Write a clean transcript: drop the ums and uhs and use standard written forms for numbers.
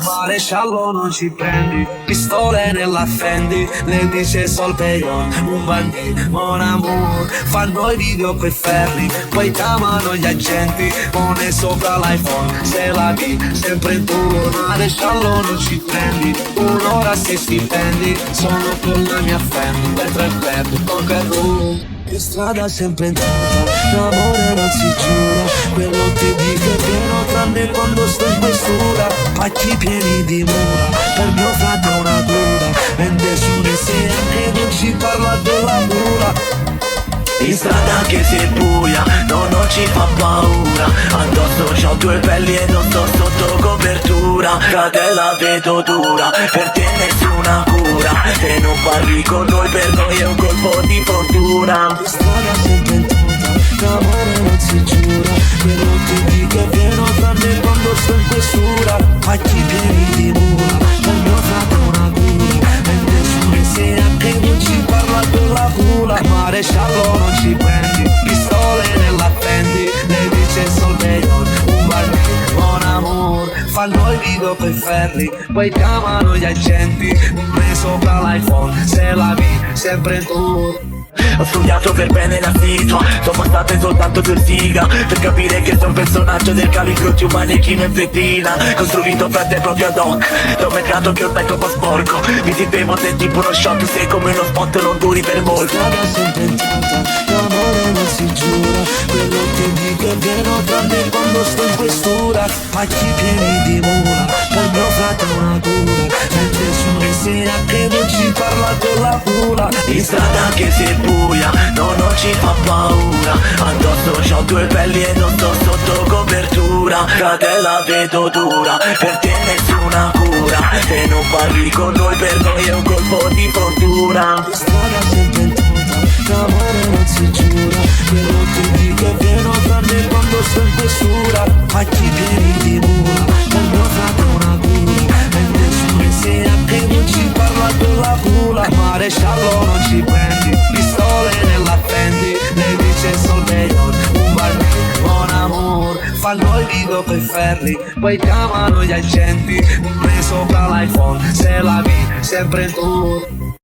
Maresciallo non ci prendi, pistole nella Fendi, le dice Sol Peyon, un bandito, mon amour, fanno i video coi ferri, poi chiamano gli agenti, pone sopra l'iPhone, se la vi, sempre tu, maresciallo non ci prendi, un'ora se stipendi, sono con la mia Fendi, mentre perdo con Perù. Che strada sempre entrata, l'amore non si giura, quello che dico è vero tranne quando sto in questura, pacchi pieni di mura, per mio frate è una cura, vende su di sé anche non ci parla della mura. In strada che si è buia, no, non ci fa paura, addosso c'ho due pelli e non sto sotto copertura, frate la vedo dura, per te nessuna cura, se non parli con noi per noi è un colpo di fortuna. In strada sempre entrata, l'amore non si giura, quello che dico è vero tranne quando sto in questura, pacchi pieni di mura, per mio frate è una cura, vende su di sé anche non ci parla della cura. Maresciallo non ci prendi, pistole nella Fendi, le dice Sol Peyon, un barbino, mon amour, fanno i video coi ferri, poi chiamano gli agenti, pone sopra l'iPhone, se la vi, sempre in tour. Ho studiato per bene la situa, sono state soltanto due siga per capire che sono un personaggio del calibro di un manichino in vetrina, costruito frate proprio ad hoc, da un mercato che ormai è troppo sporco, mi si bevo se tipo uno shock, se come uno spot non duri per molto. La strada sempre entrata, l'amore non si giura, quello che dico è vero tranne quando sto in questura, pacchi pieni di mura, per mio frate è una cura, mentre su di sé anche non ci parla della cura. In strada che si è buia, no, non ci fa paura, addosso c'ho due pelli e non sto sotto copertura, frate la vedo dura, per te nessuna cura, se non parli con noi per noi è un colpo di fortuna. In strada sempre entrata, l'amore non si giura, quello che dico è vero tranne quando sto in questura, pacchi pieni di mura, per mio frate è una cura, vende su di sé anche non ci parla della cura. Maresciallo non ci prendi, pistole nella Fendi, le dice Sol Peyon, un barbino, mon amour, fanno i video coi ferri, poi chiamano gli agenti, pone sopra l'iPhone, se la vi, sempre in tour.